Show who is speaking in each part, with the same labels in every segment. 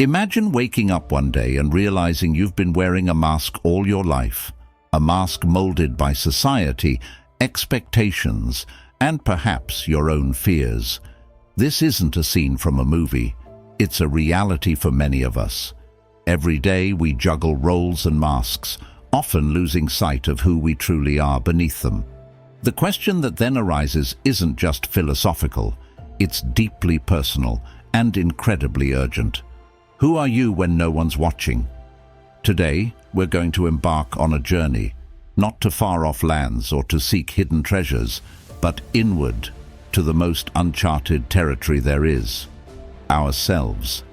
Speaker 1: Imagine waking up one day and realizing you've been wearing a mask all your life, a mask molded by society, expectations, and perhaps your own fears. This isn't a scene from a movie. It's a reality for many of us. Every day we juggle roles and masks, often losing sight of who we truly are beneath them. The question that then arises isn't just philosophical, it's deeply personal and incredibly urgent. Who are you when no one's watching? Today, we're going to embark on a journey, not to far-off lands or to seek hidden treasures, but inward to the most uncharted territory there is, ourselves.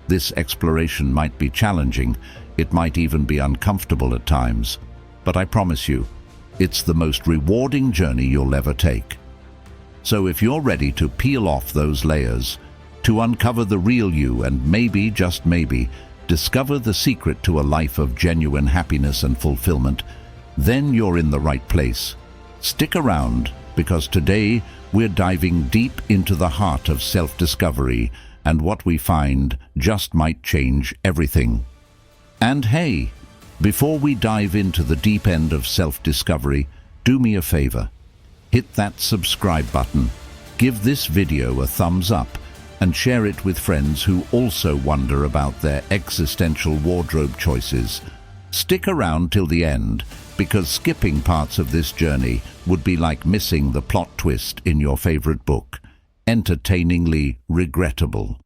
Speaker 1: This exploration might be challenging, it might even be uncomfortable at times, but I promise you, it's the most rewarding journey you'll ever take. So if you're ready to peel off those layers, to uncover the real you and maybe, just maybe, discover the secret to a life of genuine happiness and fulfillment, then you're in the right place. Stick around, because today we're diving deep into the heart of self-discovery, and what we find just might change everything. And hey, before we dive into the deep end of self-discovery, do me a favor. Hit that subscribe button, give this video a thumbs up, and share it with friends who also wonder about their existential wardrobe choices. Stick around till the end, because skipping parts of this journey would be like missing the plot twist in your favorite book. Entertainingly regrettable.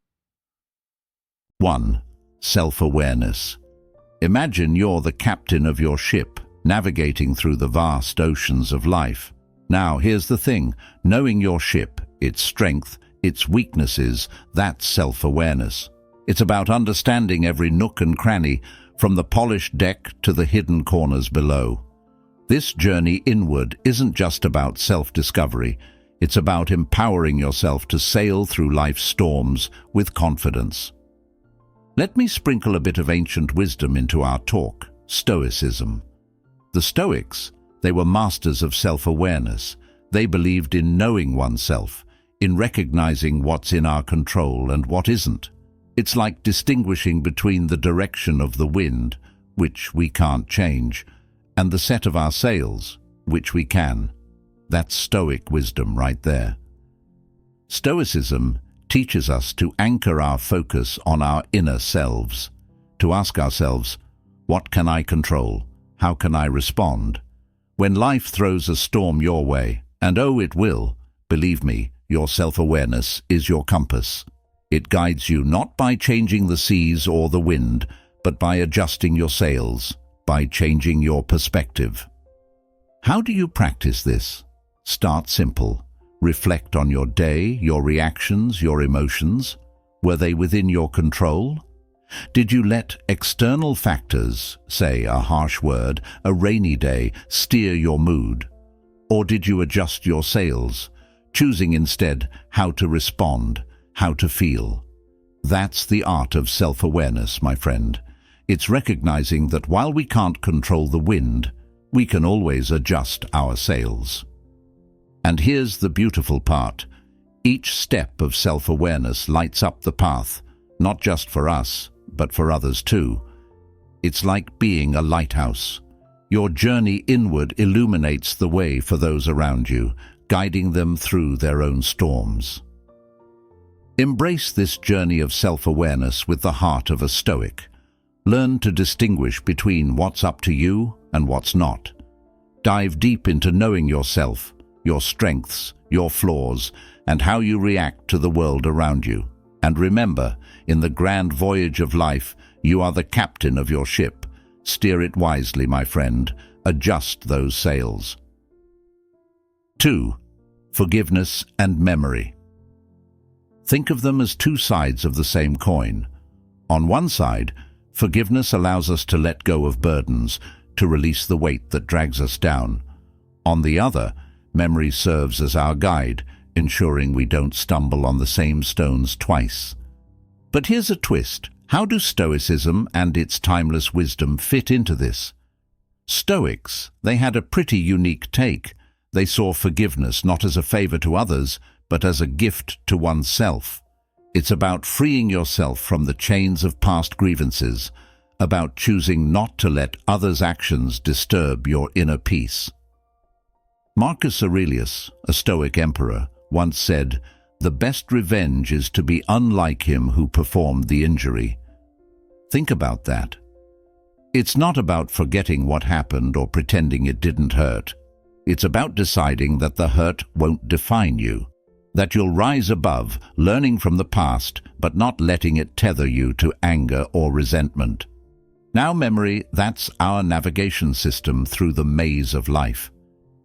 Speaker 1: 1. Self-awareness. Imagine you're the captain of your ship, navigating through the vast oceans of life. Now, here's the thing. Knowing your ship, its strength, its weaknesses, that's self-awareness. It's about understanding every nook and cranny, from the polished deck to the hidden corners below. This journey inward isn't just about self-discovery. It's about empowering yourself to sail through life's storms with confidence. Let me sprinkle a bit of ancient wisdom into our talk, Stoicism. The Stoics, they were masters of self-awareness. They believed in knowing oneself, in recognizing what's in our control and what isn't. It's like distinguishing between the direction of the wind, which we can't change, and the set of our sails, which we can. That's Stoic wisdom right there. Stoicism teaches us to anchor our focus on our inner selves, to ask ourselves, what can I control? How can I respond? When life throws a storm your way, and oh, it will, believe me, your self-awareness is your compass. It guides you not by changing the seas or the wind, but by adjusting your sails, by changing your perspective. How do you practice this? Start simple. Reflect on your day, your reactions, your emotions. Were they within your control? Did you let external factors, say a harsh word, a rainy day, steer your mood? Or did you adjust your sails, choosing instead how to respond, how to feel? That's the art of self-awareness, my friend. It's recognizing that while we can't control the wind, we can always adjust our sails. And here's the beautiful part. Each step of self-awareness lights up the path, not just for us, but for others too. It's like being a lighthouse. Your journey inward illuminates the way for those around you, guiding them through their own storms. Embrace this journey of self-awareness with the heart of a Stoic. Learn to distinguish between what's up to you and what's not. Dive deep into knowing yourself, your strengths, your flaws, and how you react to the world around you. And remember, in the grand voyage of life, you are the captain of your ship. Steer it wisely, my friend. Adjust those sails. 2. Forgiveness and memory. Think of them as two sides of the same coin. On one side, forgiveness allows us to let go of burdens, to release the weight that drags us down. On the other, memory serves as our guide, ensuring we don't stumble on the same stones twice. But here's a twist. How do Stoicism and its timeless wisdom fit into this? Stoics, they had a pretty unique take. They saw forgiveness not as a favor to others, but as a gift to oneself. It's about freeing yourself from the chains of past grievances, about choosing not to let others' actions disturb your inner peace. Marcus Aurelius, a Stoic emperor, once said, "The best revenge is to be unlike him who performed the injury." Think about that. It's not about forgetting what happened or pretending it didn't hurt. It's about deciding that the hurt won't define you, that you'll rise above, learning from the past, but not letting it tether you to anger or resentment. Now memory, that's our navigation system through the maze of life.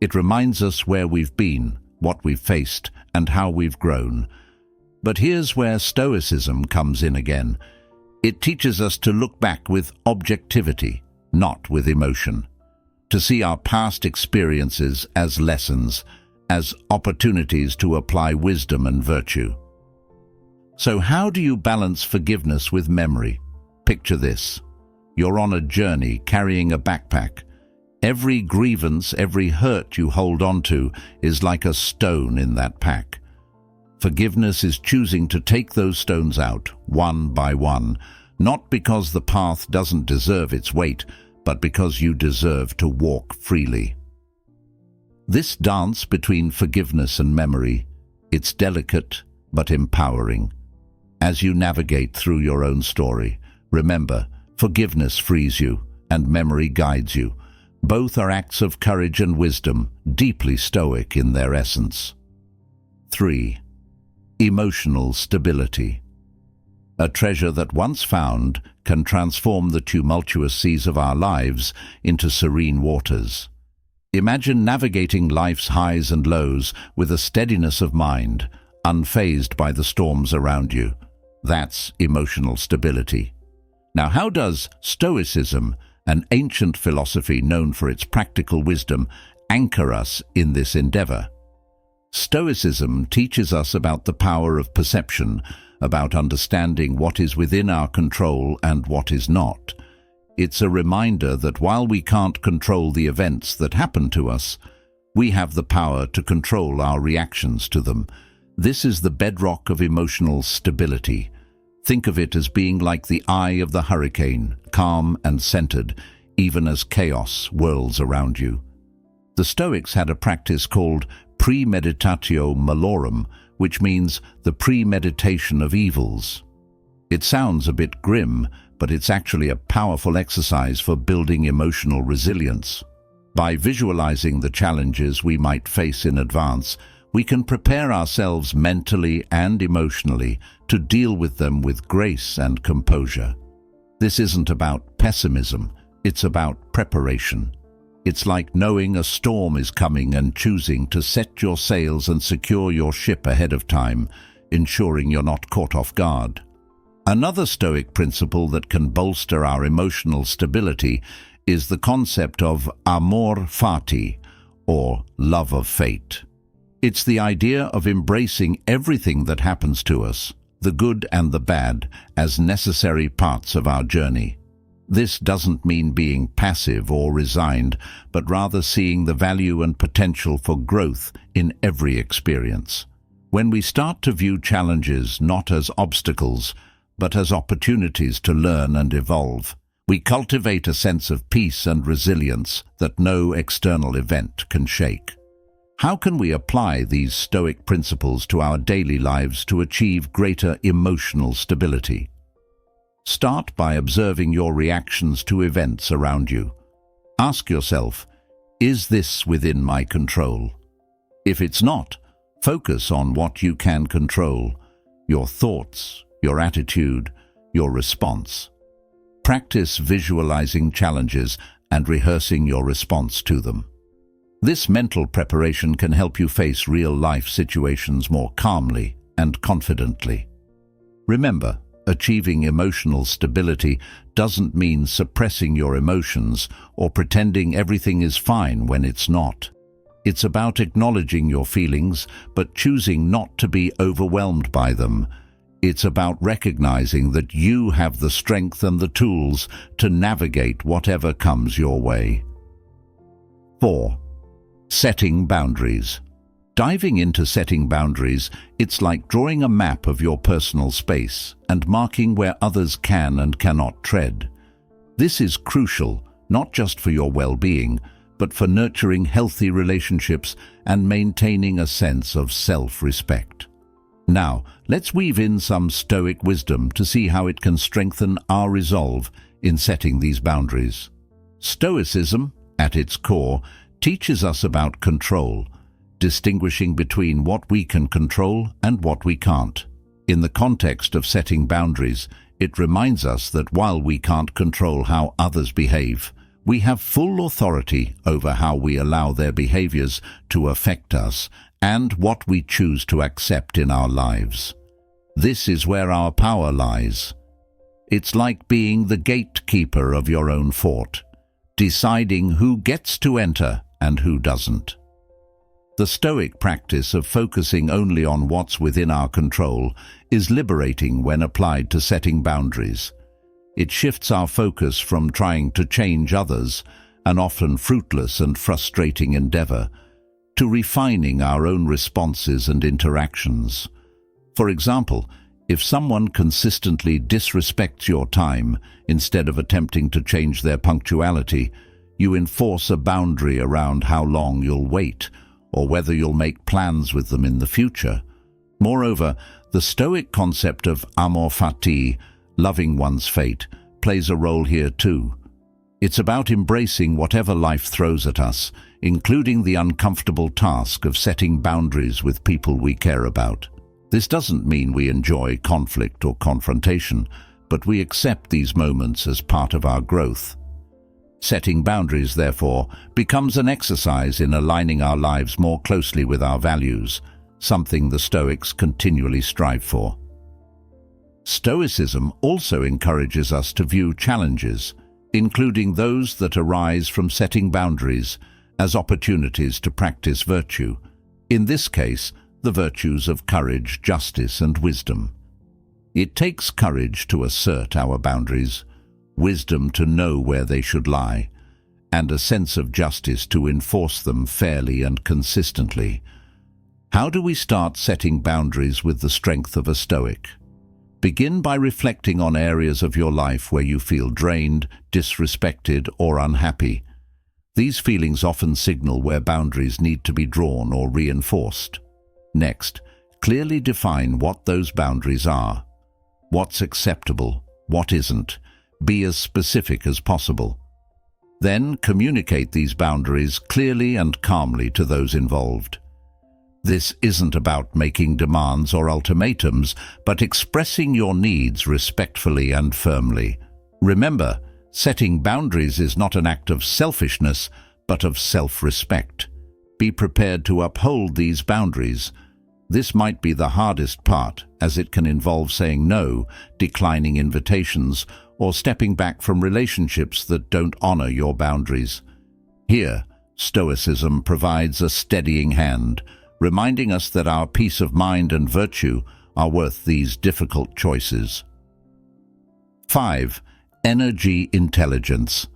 Speaker 1: It reminds us where we've been, what we've faced, and how we've grown. But here's where Stoicism comes in again. It teaches us to look back with objectivity, not with emotion. To see our past experiences as lessons, as opportunities to apply wisdom and virtue. So how do you balance forgiveness with memory? Picture this. You're on a journey carrying a backpack. Every grievance, every hurt you hold on to is like a stone in that pack. Forgiveness is choosing to take those stones out, one by one, not because the path doesn't deserve its weight, but because you deserve to walk freely. This dance between forgiveness and memory, it's delicate but empowering. As you navigate through your own story, remember, forgiveness frees you and memory guides you. Both are acts of courage and wisdom, deeply Stoic in their essence. 3. Emotional stability. A treasure that once found can transform the tumultuous seas of our lives into serene waters. Imagine navigating life's highs and lows with a steadiness of mind, unfazed by the storms around you. That's emotional stability. Now, how does Stoicism, an ancient philosophy known for its practical wisdom, anchor us in this endeavor? Stoicism teaches us about the power of perception, about understanding what is within our control and what is not. It's a reminder that while we can't control the events that happen to us, we have the power to control our reactions to them. This is the bedrock of emotional stability. Think of it as being like the eye of the hurricane, calm and centered, even as chaos whirls around you. The Stoics had a practice called premeditatio malorum, which means the premeditation of evils. It sounds a bit grim, but it's actually a powerful exercise for building emotional resilience. By visualizing the challenges we might face in advance, we can prepare ourselves mentally and emotionally to deal with them with grace and composure. This isn't about pessimism, it's about preparation. It's like knowing a storm is coming and choosing to set your sails and secure your ship ahead of time, ensuring you're not caught off guard. Another Stoic principle that can bolster our emotional stability is the concept of amor fati, or love of fate. It's the idea of embracing everything that happens to us, the good and the bad, as necessary parts of our journey. This doesn't mean being passive or resigned, but rather seeing the value and potential for growth in every experience. When we start to view challenges not as obstacles, but as opportunities to learn and evolve, we cultivate a sense of peace and resilience that no external event can shake. How can we apply these Stoic principles to our daily lives to achieve greater emotional stability? Start by observing your reactions to events around you. Ask yourself, is this within my control? If it's not, focus on what you can control, your thoughts, your attitude, your response. Practice visualizing challenges and rehearsing your response to them. This mental preparation can help you face real-life situations more calmly and confidently. Remember, achieving emotional stability doesn't mean suppressing your emotions or pretending everything is fine when it's not. It's about acknowledging your feelings, but choosing not to be overwhelmed by them. It's about recognizing that you have the strength and the tools to navigate whatever comes your way. 4. Setting boundaries. Diving into setting boundaries, it's like drawing a map of your personal space and marking where others can and cannot tread. This is crucial, not just for your well-being, but for nurturing healthy relationships and maintaining a sense of self-respect. Now, let's weave in some Stoic wisdom to see how it can strengthen our resolve in setting these boundaries. Stoicism, at its core, teaches us about control, distinguishing between what we can control and what we can't. In the context of setting boundaries, it reminds us that while we can't control how others behave, we have full authority over how we allow their behaviors to affect us and what we choose to accept in our lives. This is where our power lies. It's like being the gatekeeper of your own fort, deciding who gets to enter and who doesn't. The Stoic practice of focusing only on what's within our control is liberating when applied to setting boundaries. It shifts our focus from trying to change others, an often fruitless and frustrating endeavor, to refining our own responses and interactions. For example, if someone consistently disrespects your time instead of attempting to change their punctuality, you enforce a boundary around how long you'll wait, or whether you'll make plans with them in the future. Moreover, the Stoic concept of amor fati, loving one's fate, plays a role here too. It's about embracing whatever life throws at us, including the uncomfortable task of setting boundaries with people we care about. This doesn't mean we enjoy conflict or confrontation, but we accept these moments as part of our growth. Setting boundaries, therefore, becomes an exercise in aligning our lives more closely with our values, something the Stoics continually strive for. Stoicism also encourages us to view challenges, including those that arise from setting boundaries, as opportunities to practice virtue. In this case, the virtues of courage, justice, and wisdom. It takes courage to assert our boundaries, wisdom to know where they should lie, and a sense of justice to enforce them fairly and consistently. How do we start setting boundaries with the strength of a Stoic? Begin by reflecting on areas of your life where you feel drained, disrespected, or unhappy. These feelings often signal where boundaries need to be drawn or reinforced. Next, clearly define what those boundaries are. What's acceptable, what isn't. Be as specific as possible. Then communicate these boundaries clearly and calmly to those involved. This isn't about making demands or ultimatums, but expressing your needs respectfully and firmly. Remember, setting boundaries is not an act of selfishness, but of self-respect. Be prepared to uphold these boundaries. This might be the hardest part, as it can involve saying no, declining invitations, or stepping back from relationships that don't honor your boundaries. Here, Stoicism provides a steadying hand, reminding us that our peace of mind and virtue are worth these difficult choices. 5. Energy intelligence.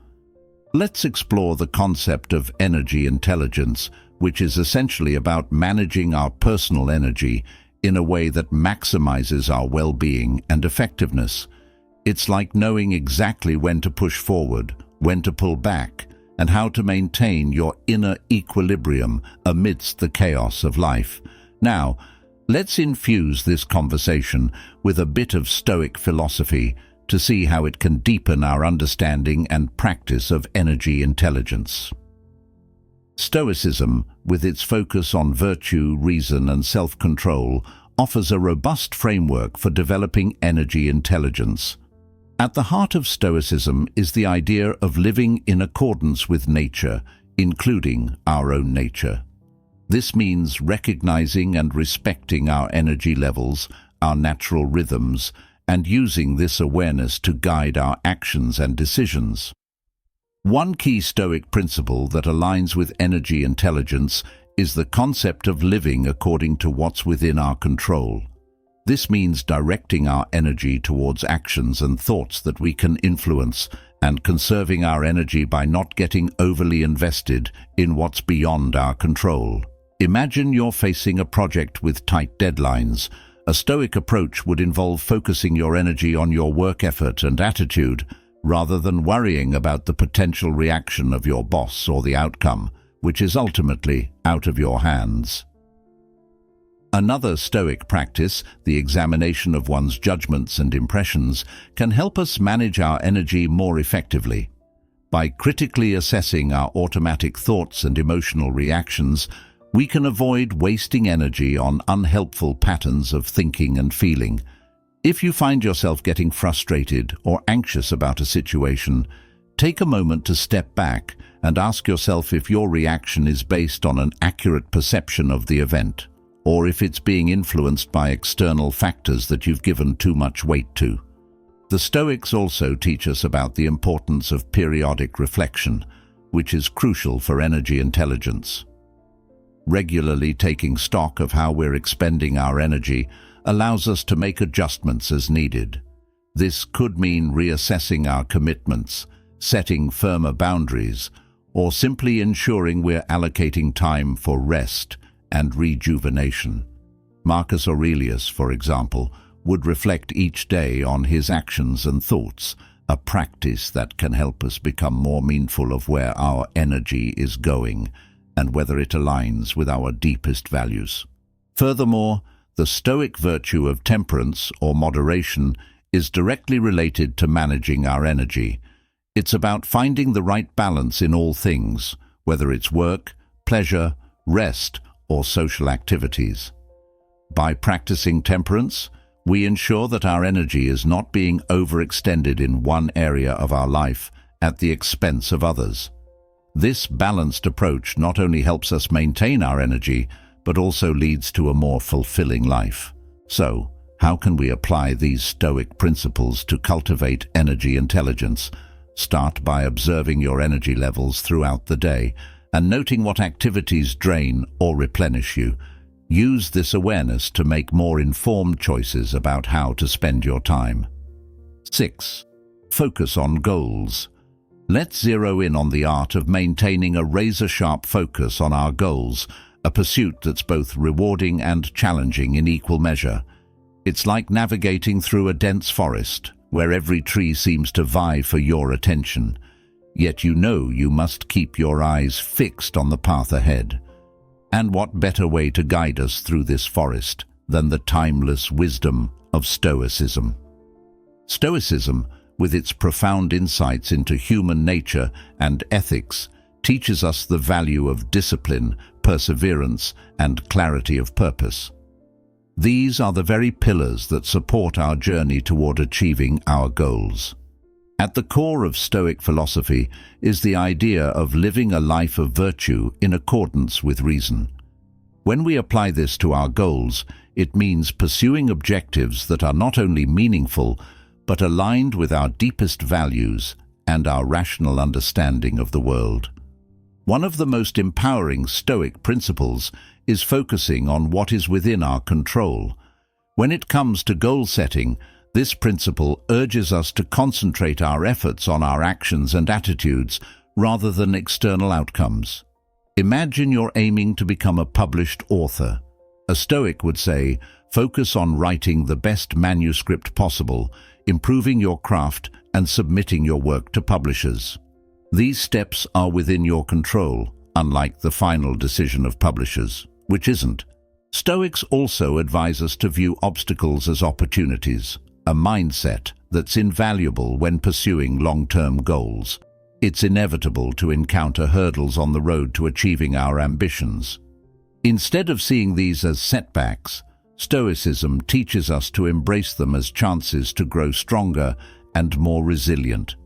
Speaker 1: Let's explore the concept of energy intelligence, which is essentially about managing our personal energy in a way that maximizes our well-being and effectiveness. It's like knowing exactly when to push forward, when to pull back, and how to maintain your inner equilibrium amidst the chaos of life. Now, let's infuse this conversation with a bit of Stoic philosophy to see how it can deepen our understanding and practice of energy intelligence. Stoicism, with its focus on virtue, reason, and self-control, offers a robust framework for developing energy intelligence. At the heart of Stoicism is the idea of living in accordance with nature, including our own nature. This means recognizing and respecting our energy levels, our natural rhythms, and using this awareness to guide our actions and decisions. One key Stoic principle that aligns with energy intelligence is the concept of living according to what's within our control. This means directing our energy towards actions and thoughts that we can influence, and conserving our energy by not getting overly invested in what's beyond our control. Imagine you're facing a project with tight deadlines. A Stoic approach would involve focusing your energy on your work effort and attitude, rather than worrying about the potential reaction of your boss or the outcome, which is ultimately out of your hands. Another Stoic practice, the examination of one's judgments and impressions, can help us manage our energy more effectively. By critically assessing our automatic thoughts and emotional reactions, we can avoid wasting energy on unhelpful patterns of thinking and feeling. If you find yourself getting frustrated or anxious about a situation, take a moment to step back and ask yourself if your reaction is based on an accurate perception of the event, or if it's being influenced by external factors that you've given too much weight to. The Stoics also teach us about the importance of periodic reflection, which is crucial for energy intelligence. Regularly taking stock of how we're expending our energy allows us to make adjustments as needed. This could mean reassessing our commitments, setting firmer boundaries, or simply ensuring we're allocating time for rest and rejuvenation. Marcus Aurelius, for example, would reflect each day on his actions and thoughts, a practice that can help us become more mindful of where our energy is going and whether it aligns with our deepest values. Furthermore, the Stoic virtue of temperance or moderation is directly related to managing our energy. It's about finding the right balance in all things, whether it's work, pleasure, rest, or social activities. By practicing temperance, we ensure that our energy is not being overextended in one area of our life at the expense of others. This balanced approach not only helps us maintain our energy, but also leads to a more fulfilling life. So, how can we apply these Stoic principles to cultivate energy intelligence? Start by observing your energy levels throughout the day and noting what activities drain or replenish you. Use this awareness to make more informed choices about how to spend your time. 6. Focus on goals. Let's zero in on the art of maintaining a razor-sharp focus on our goals, a pursuit that's both rewarding and challenging in equal measure. It's like navigating through a dense forest, where every tree seems to vie for your attention. Yet you know you must keep your eyes fixed on the path ahead. And what better way to guide us through this forest than the timeless wisdom of Stoicism? Stoicism, with its profound insights into human nature and ethics, teaches us the value of discipline, perseverance, and clarity of purpose. These are the very pillars that support our journey toward achieving our goals. At the core of Stoic philosophy is the idea of living a life of virtue in accordance with reason. When we apply this to our goals, it means pursuing objectives that are not only meaningful, but aligned with our deepest values and our rational understanding of the world. One of the most empowering Stoic principles is focusing on what is within our control. When it comes to goal setting, this principle urges us to concentrate our efforts on our actions and attitudes rather than external outcomes. Imagine you're aiming to become a published author. A Stoic would say, focus on writing the best manuscript possible, improving your craft, and submitting your work to publishers. These steps are within your control, unlike the final decision of publishers, which isn't. Stoics also advise us to view obstacles as opportunities, a mindset that's invaluable when pursuing long-term goals. It's inevitable to encounter hurdles on the road to achieving our ambitions. Instead of seeing these as setbacks, Stoicism teaches us to embrace them as chances to grow stronger and more resilient.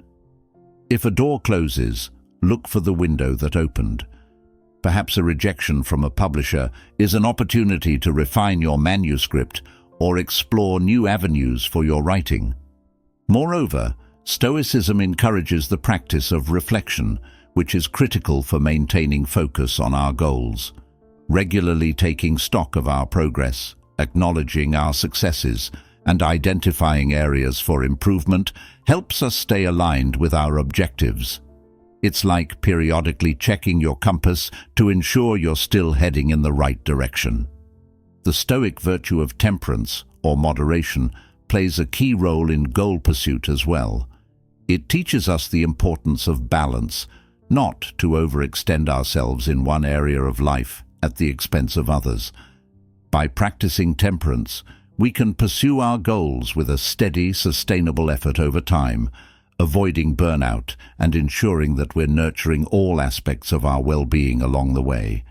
Speaker 1: If a door closes, look for the window that opened. Perhaps a rejection from a publisher is an opportunity to refine your manuscript or explore new avenues for your writing. Moreover, Stoicism encourages the practice of reflection, which is critical for maintaining focus on our goals. Regularly taking stock of our progress, acknowledging our successes, and identifying areas for improvement helps us stay aligned with our objectives. It's like periodically checking your compass to ensure you're still heading in the right direction. The Stoic virtue of temperance, or moderation, plays a key role in goal pursuit as well. It teaches us the importance of balance, not to overextend ourselves in one area of life at the expense of others. By practicing temperance, we can pursue our goals with a steady, sustainable effort over time, avoiding burnout and ensuring that we're nurturing all aspects of our well-being along the way.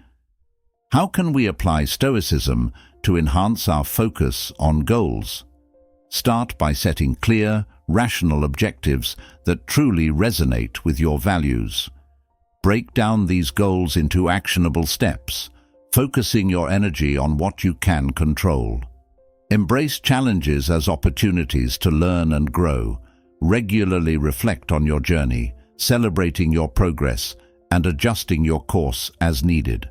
Speaker 1: How can we apply Stoicism to enhance our focus on goals? Start by setting clear, rational objectives that truly resonate with your values. Break down these goals into actionable steps, focusing your energy on what you can control. Embrace challenges as opportunities to learn and grow. Regularly reflect on your journey, celebrating your progress and adjusting your course as needed.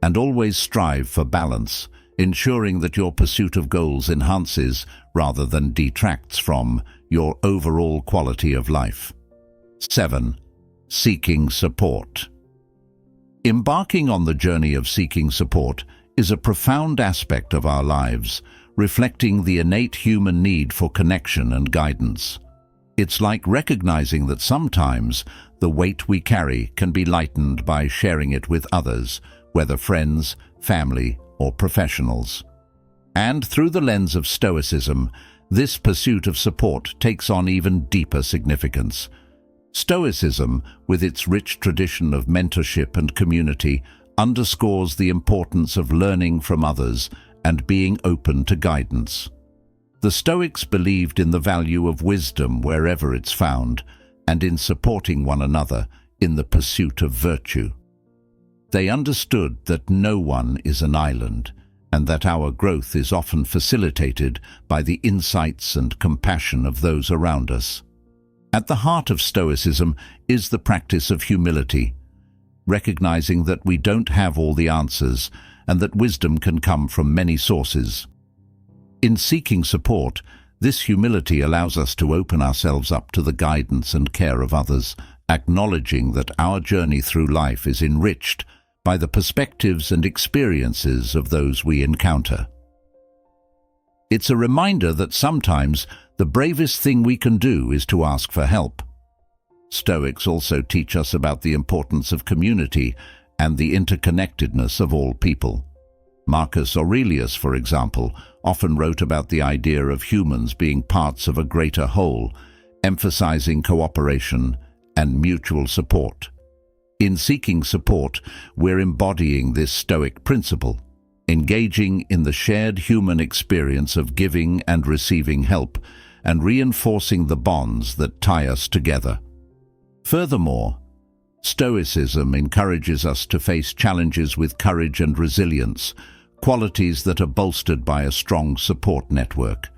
Speaker 1: And always strive for balance, ensuring that your pursuit of goals enhances rather than detracts from your overall quality of life. 7. Seeking support. Embarking on the journey of seeking support is a profound aspect of our lives, reflecting the innate human need for connection and guidance. It's like recognizing that sometimes the weight we carry can be lightened by sharing it with others, whether friends, family, or professionals. And through the lens of Stoicism, this pursuit of support takes on even deeper significance. Stoicism, with its rich tradition of mentorship and community, underscores the importance of learning from others and being open to guidance. The Stoics believed in the value of wisdom wherever it's found, and in supporting one another in the pursuit of virtue. They understood that no one is an island, and that our growth is often facilitated by the insights and compassion of those around us. At the heart of Stoicism is the practice of humility, recognizing that we don't have all the answers and that wisdom can come from many sources. In seeking support, this humility allows us to open ourselves up to the guidance and care of others, acknowledging that our journey through life is enriched by the perspectives and experiences of those we encounter. It's a reminder that sometimes the bravest thing we can do is to ask for help. Stoics also teach us about the importance of community and the interconnectedness of all people. Marcus Aurelius, for example, often wrote about the idea of humans being parts of a greater whole, emphasizing cooperation and mutual support. In seeking support, we're embodying this Stoic principle, engaging in the shared human experience of giving and receiving help, and reinforcing the bonds that tie us together. Furthermore, Stoicism encourages us to face challenges with courage and resilience, qualities that are bolstered by a strong support network.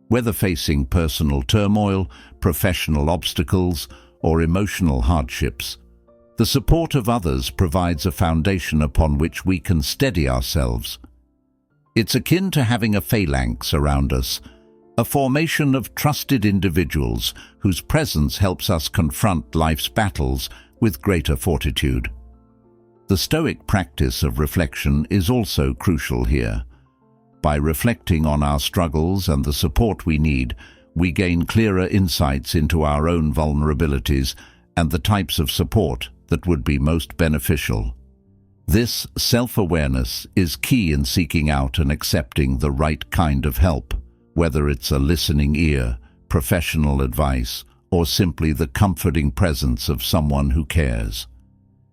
Speaker 1: Whether facing personal turmoil, professional obstacles, or emotional hardships, the support of others provides a foundation upon which we can steady ourselves. It's akin to having a phalanx around us, a formation of trusted individuals whose presence helps us confront life's battles with greater fortitude. The Stoic practice of reflection is also crucial here. By reflecting on our struggles and the support we need, we gain clearer insights into our own vulnerabilities and the types of support that would be most beneficial. This self-awareness is key in seeking out and accepting the right kind of help, whether it's a listening ear, professional advice, or simply the comforting presence of someone who cares.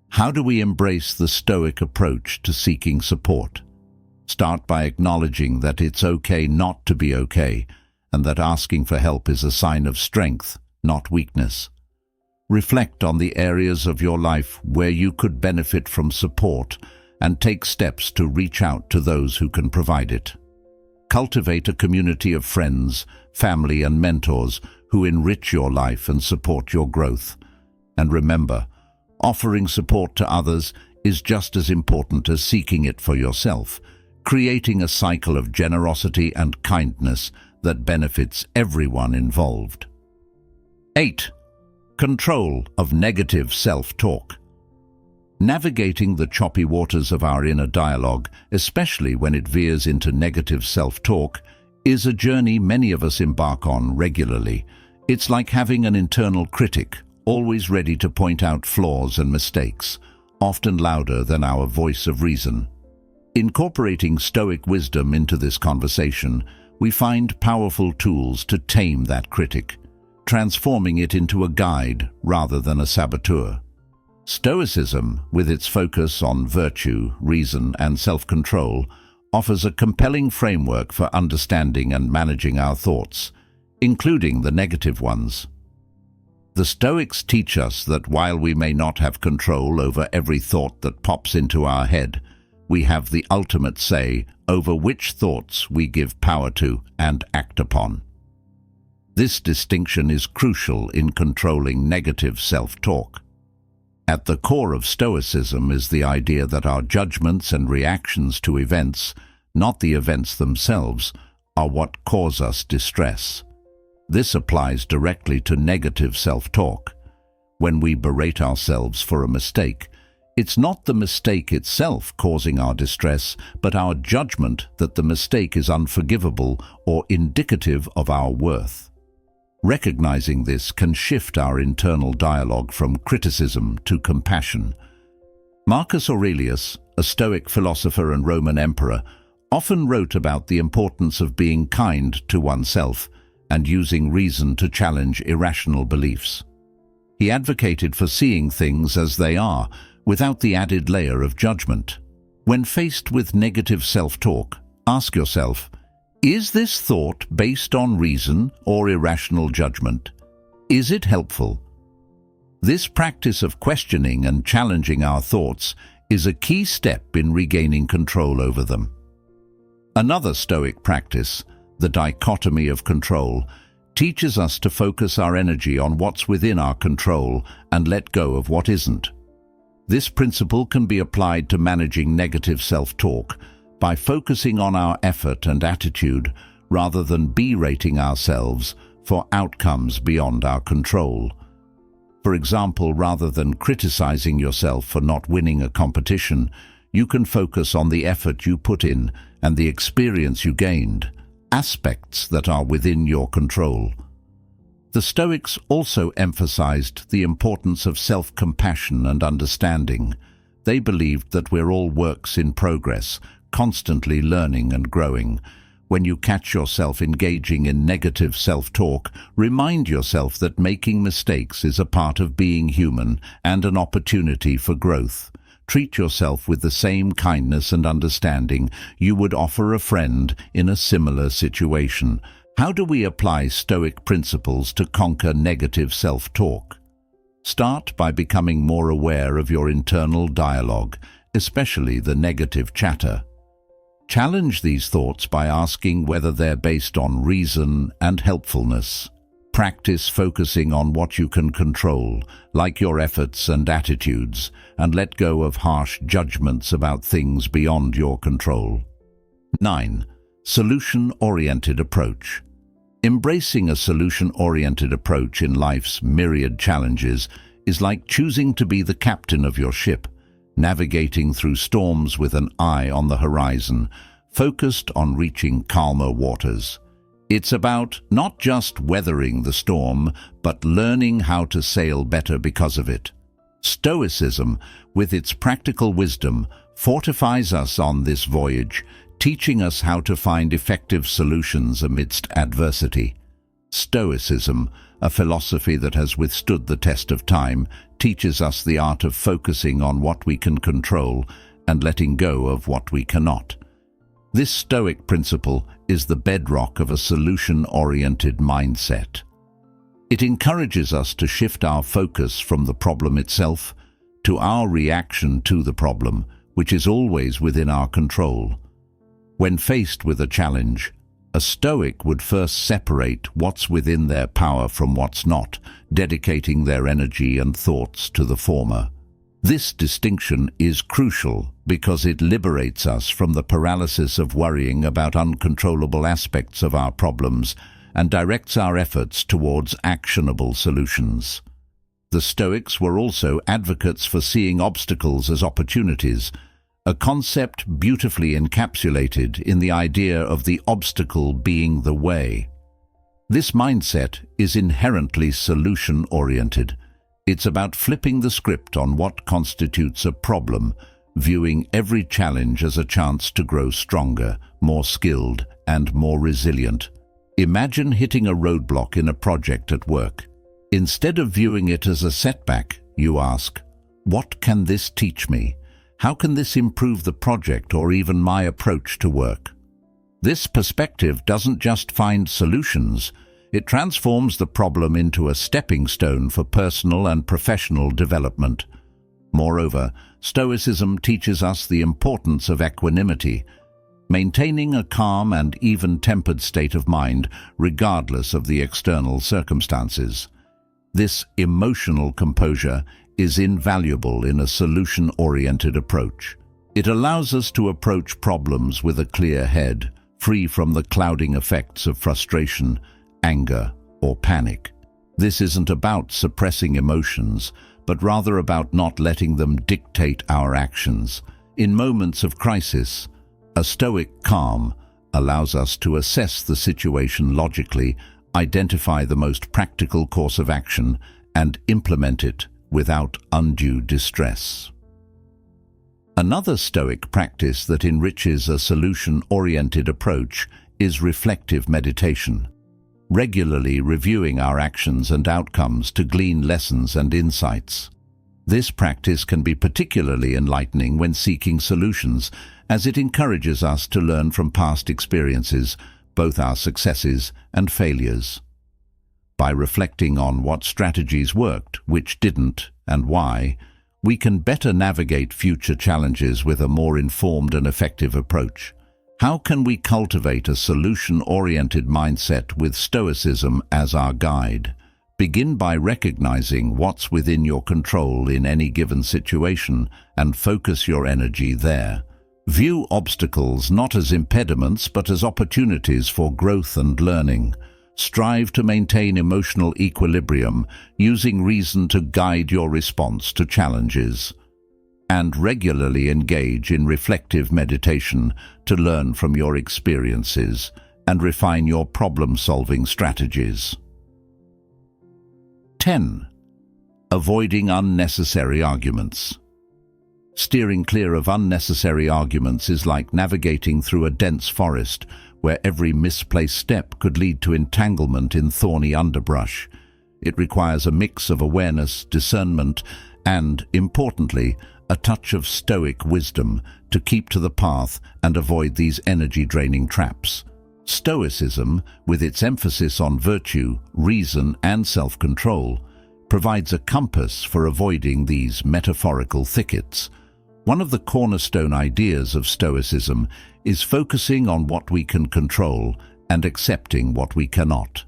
Speaker 1: How do we embrace the Stoic approach to seeking support? Start by acknowledging that it's okay not to be okay, and that asking for help is a sign of strength, not weakness. Reflect on the areas of your life where you could benefit from support and take steps to reach out to those who can provide it. Cultivate a community of friends, family, and mentors who enrich your life and support your growth. And remember, offering support to others is just as important as seeking it for yourself, creating a cycle of generosity and kindness that benefits everyone involved. 8. Control of negative self-talk. Navigating the choppy waters of our inner dialogue, especially when it veers into negative self-talk, is a journey many of us embark on regularly. It's like having an internal critic, always ready to point out flaws and mistakes, often louder than our voice of reason. Incorporating Stoic wisdom into this conversation, we find powerful tools to tame that critic, transforming it into a guide rather than a saboteur. Stoicism, with its focus on virtue, reason, and self-control, offers a compelling framework for understanding and managing our thoughts, including the negative ones. The Stoics teach us that while we may not have control over every thought that pops into our head, we have the ultimate say over which thoughts we give power to and act upon. This distinction is crucial in controlling negative self-talk. At the core of Stoicism is the idea that our judgments and reactions to events, not the events themselves, are what cause us distress. This applies directly to negative self-talk. When we berate ourselves for a mistake, it's not the mistake itself causing our distress, but our judgment that the mistake is unforgivable or indicative of our worth. Recognizing this can shift our internal dialogue from criticism to compassion. Marcus Aurelius, a Stoic philosopher and Roman emperor, often wrote about the importance of being kind to oneself and using reason to challenge irrational beliefs. He advocated for seeing things as they are, without the added layer of judgment. When faced with negative self-talk, ask yourself, is this thought based on reason or irrational judgment? Is it helpful? This practice of questioning and challenging our thoughts is a key step in regaining control over them. Another Stoic practice, the dichotomy of control, teaches us to focus our energy on what's within our control and let go of what isn't. This principle can be applied to managing negative self-talk by focusing on our effort and attitude rather than berating ourselves for outcomes beyond our control. For example, rather than criticizing yourself for not winning a competition, you can focus on the effort you put in and the experience you gained, aspects that are within your control. The Stoics also emphasized the importance of self-compassion and understanding. They believed that we're all works in progress, constantly learning and growing. When you catch yourself engaging in negative self-talk, remind yourself that making mistakes is a part of being human and an opportunity for growth. Treat yourself with the same kindness and understanding you would offer a friend in a similar situation. How do we apply Stoic principles to conquer negative self-talk? Start by becoming more aware of your internal dialogue, especially the negative chatter. Challenge these thoughts by asking whether they're based on reason and helpfulness. Practice focusing on what you can control, like your efforts and attitudes, and let go of harsh judgments about things beyond your control. 9. Solution-oriented approach. Embracing a solution-oriented approach in life's myriad challenges is like choosing to be the captain of your ship, navigating through storms with an eye on the horizon, focused on reaching calmer waters. It's about not just weathering the storm, but learning how to sail better because of it. Stoicism, with its practical wisdom, fortifies us on this voyage, teaching us how to find effective solutions amidst adversity. Stoicism, a philosophy that has withstood the test of time, teaches us the art of focusing on what we can control and letting go of what we cannot. This Stoic principle is the bedrock of a solution-oriented mindset. It encourages us to shift our focus from the problem itself to our reaction to the problem, which is always within our control. When faced with a challenge, a Stoic would first separate what's within their power from what's not, dedicating their energy and thoughts to the former. This distinction is crucial because it liberates us from the paralysis of worrying about uncontrollable aspects of our problems and directs our efforts towards actionable solutions. The Stoics were also advocates for seeing obstacles as opportunities, a concept beautifully encapsulated in the idea of the obstacle being the way. This mindset is inherently solution-oriented. It's about flipping the script on what constitutes a problem, viewing every challenge as a chance to grow stronger, more skilled, and more resilient. Imagine hitting a roadblock in a project at work. Instead of viewing it as a setback, you ask, "What can this teach me? How can this improve the project or even my approach to work?" This perspective doesn't just find solutions, it transforms the problem into a stepping stone for personal and professional development. Moreover, Stoicism teaches us the importance of equanimity, maintaining a calm and even-tempered state of mind regardless of the external circumstances. This emotional composure is invaluable in a solution-oriented approach. It allows us to approach problems with a clear head, free from the clouding effects of frustration, anger, or panic. This isn't about suppressing emotions, but rather about not letting them dictate our actions. In moments of crisis, a Stoic calm allows us to assess the situation logically, identify the most practical course of action, and implement it without undue distress. Another Stoic practice that enriches a solution-oriented approach is reflective meditation, regularly reviewing our actions and outcomes to glean lessons and insights. This practice can be particularly enlightening when seeking solutions, as it encourages us to learn from past experiences, both our successes and failures. By reflecting on what strategies worked, which didn't, and why, we can better navigate future challenges with a more informed and effective approach. How can we cultivate a solution-oriented mindset with Stoicism as our guide? Begin by recognizing what's within your control in any given situation and focus your energy there. View obstacles not as impediments but as opportunities for growth and learning. Strive to maintain emotional equilibrium, using reason to guide your response to challenges. And regularly engage in reflective meditation to learn from your experiences and refine your problem-solving strategies. 10. Avoiding unnecessary arguments. Steering clear of unnecessary arguments is like navigating through a dense forest where every misplaced step could lead to entanglement in thorny underbrush. It requires a mix of awareness, discernment, and, importantly, a touch of Stoic wisdom to keep to the path and avoid these energy-draining traps. Stoicism, with its emphasis on virtue, reason, and self-control, provides a compass for avoiding these metaphorical thickets. One of the cornerstone ideas of Stoicism is focusing on what we can control and accepting what we cannot.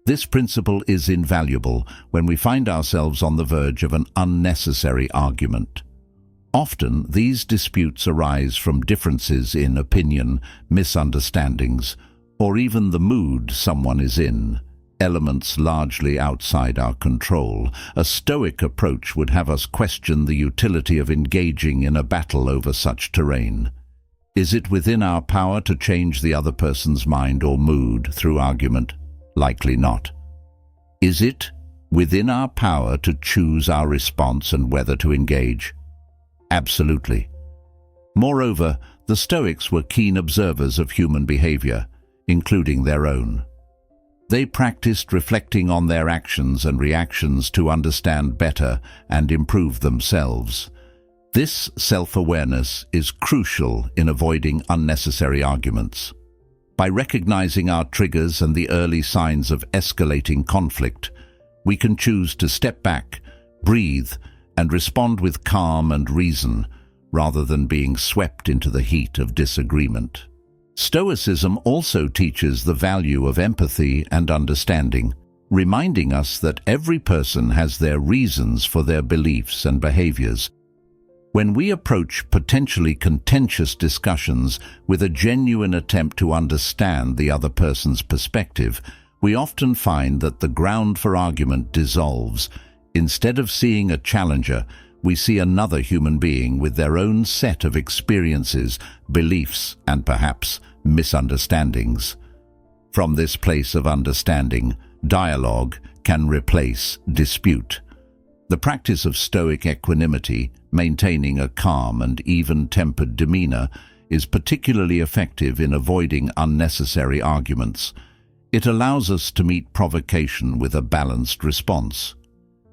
Speaker 1: This principle is invaluable when we find ourselves on the verge of an unnecessary argument. Often, these disputes arise from differences in opinion, misunderstandings, or even the mood someone is in, elements largely outside our control. A Stoic approach would have us question the utility of engaging in a battle over such terrain. Is it within our power to change the other person's mind or mood through argument? Likely not. Is it within our power to choose our response and whether to engage? Absolutely. Moreover, the Stoics were keen observers of human behavior, including their own. They practiced reflecting on their actions and reactions to understand better and improve themselves. This self-awareness is crucial in avoiding unnecessary arguments. By recognizing our triggers and the early signs of escalating conflict, we can choose to step back, breathe, and respond with calm and reason, rather than being swept into the heat of disagreement. Stoicism also teaches the value of empathy and understanding, reminding us that every person has their reasons for their beliefs and behaviors. When we approach potentially contentious discussions with a genuine attempt to understand the other person's perspective, we often find that the ground for argument dissolves, Instead of seeing a challenger, we see another human being with their own set of experiences, beliefs, and perhaps misunderstandings. From this place of understanding, dialogue can replace dispute. The practice of Stoic equanimity, maintaining a calm and even-tempered demeanor, is particularly effective in avoiding unnecessary arguments. It allows us to meet provocation with a balanced response.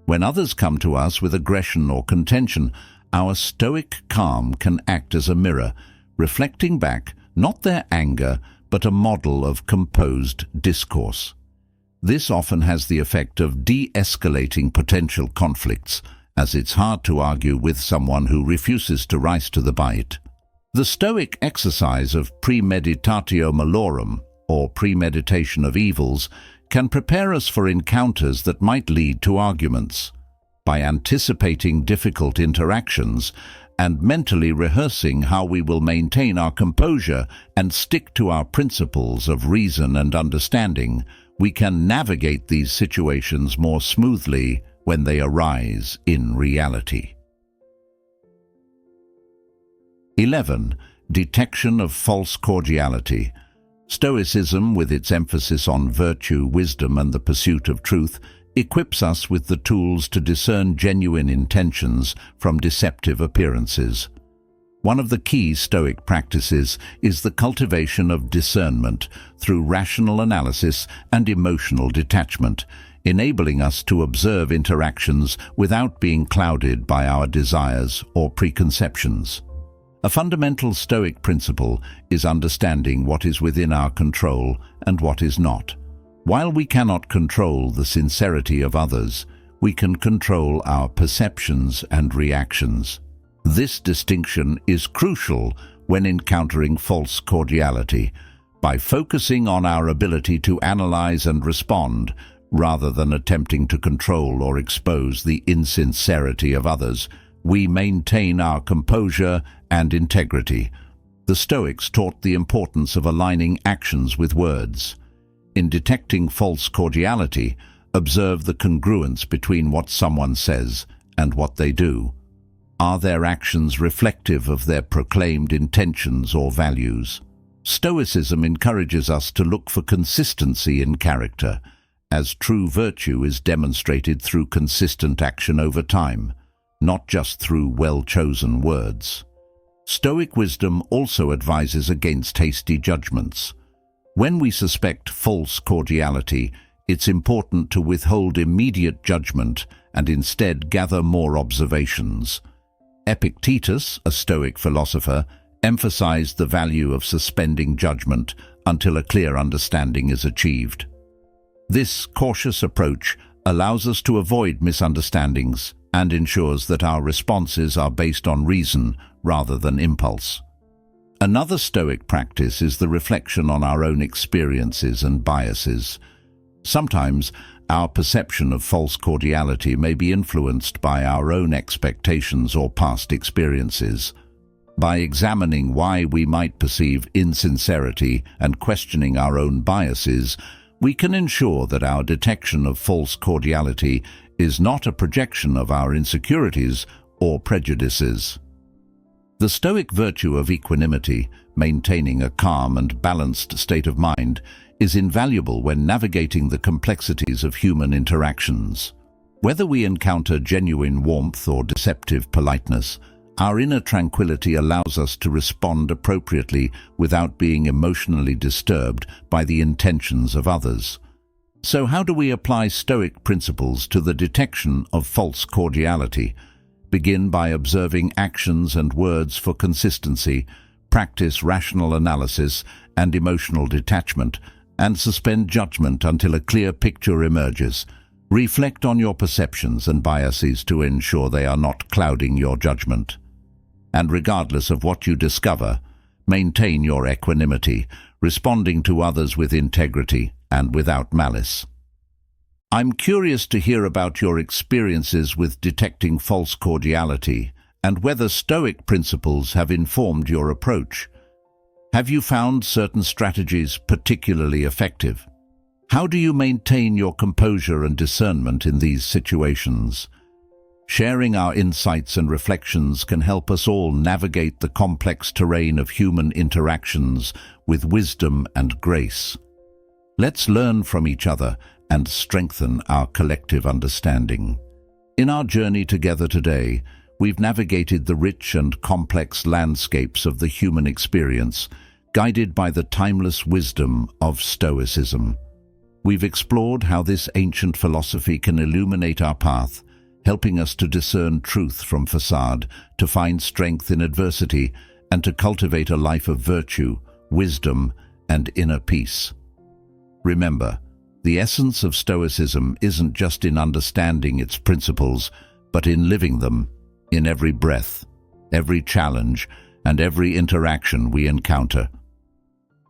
Speaker 1: When others come to us with aggression or contention, our Stoic calm can act as a mirror, reflecting back not their anger, but a model of composed discourse. This often has the effect of de-escalating potential conflicts, as it's hard to argue with someone who refuses to rise to the bite. The Stoic exercise of premeditatio malorum, or premeditation of evils, can prepare us for encounters that might lead to arguments. By anticipating difficult interactions and mentally rehearsing how we will maintain our composure and stick to our principles of reason and understanding, we can navigate these situations more smoothly when they arise in reality. 11. Detection of false cordiality. Stoicism, with its emphasis on virtue, wisdom, and the pursuit of truth, equips us with the tools to discern genuine intentions from deceptive appearances. One of the key Stoic practices is the cultivation of discernment through rational analysis and emotional detachment, enabling us to observe interactions without being clouded by our desires or preconceptions. A fundamental Stoic principle is understanding what is within our control and what is not. While we cannot control the sincerity of others, we can control our perceptions and reactions. This distinction is crucial when encountering false cordiality. By focusing on our ability to analyze and respond, rather than attempting to control or expose the insincerity of others, we maintain our composure and integrity. The Stoics taught the importance of aligning actions with words. In detecting false cordiality, observe the congruence between what someone says and what they do. Are their actions reflective of their proclaimed intentions or values? Stoicism encourages us to look for consistency in character, as true virtue is demonstrated through consistent action over time, not just through well-chosen words. Stoic wisdom also advises against hasty judgments. When we suspect false cordiality, it's important to withhold immediate judgment and instead gather more observations. Epictetus, a Stoic philosopher, emphasized the value of suspending judgment until a clear understanding is achieved. This cautious approach allows us to avoid misunderstandings and ensures that our responses are based on reason rather than impulse. Another Stoic practice is the reflection on our own experiences and biases. Sometimes, our perception of false cordiality may be influenced by our own expectations or past experiences. By examining why we might perceive insincerity and questioning our own biases, we can ensure that our detection of false cordiality is not a projection of our insecurities or prejudices. The Stoic virtue of equanimity, maintaining a calm and balanced state of mind, is invaluable when navigating the complexities of human interactions. Whether we encounter genuine warmth or deceptive politeness, our inner tranquility allows us to respond appropriately without being emotionally disturbed by the intentions of others. So how do we apply Stoic principles to the detection of false cordiality? Begin by observing actions and words for consistency, practice rational analysis and emotional detachment, and suspend judgment until a clear picture emerges. Reflect on your perceptions and biases to ensure they are not clouding your judgment. And regardless of what you discover, maintain your equanimity, responding to others with integrity and without malice. I'm curious to hear about your experiences with detecting false cordiality and whether Stoic principles have informed your approach. Have you found certain strategies particularly effective? How do you maintain your composure and discernment in these situations? Sharing our insights and reflections can help us all navigate the complex terrain of human interactions with wisdom and grace. Let's learn from each other and strengthen our collective understanding. In our journey together today, we've navigated the rich and complex landscapes of the human experience, guided by the timeless wisdom of Stoicism. We've explored how this ancient philosophy can illuminate our path, helping us to discern truth from facade, to find strength in adversity, and to cultivate a life of virtue, wisdom, and inner peace. Remember, the essence of Stoicism isn't just in understanding its principles, but in living them, in every breath, every challenge, and every interaction we encounter.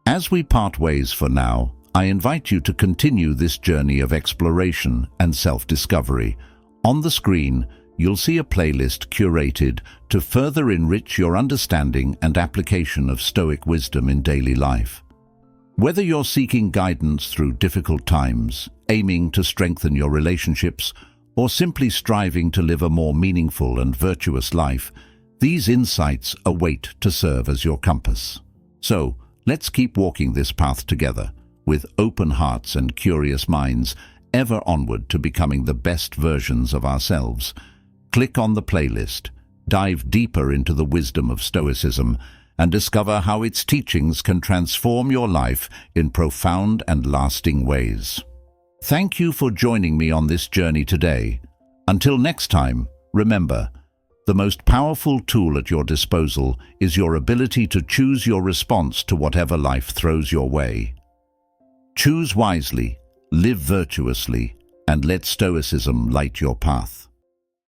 Speaker 1: As we part ways for now, I invite you to continue this journey of exploration and self-discovery. On the screen, you'll see a playlist curated to further enrich your understanding and application of Stoic wisdom in daily life. Whether you're seeking guidance through difficult times, aiming to strengthen your relationships, or simply striving to live a more meaningful and virtuous life, these insights await to serve as your compass. So, let's keep walking this path together, with open hearts and curious minds, ever onward to becoming the best versions of ourselves. Click on the playlist, dive deeper into the wisdom of Stoicism, and discover how its teachings can transform your life in profound and lasting ways. Thank you for joining me on this journey today. Until next time, remember, the most powerful tool at your disposal is your ability to choose your response to whatever life throws your way. Choose wisely, live virtuously, and let Stoicism light your path.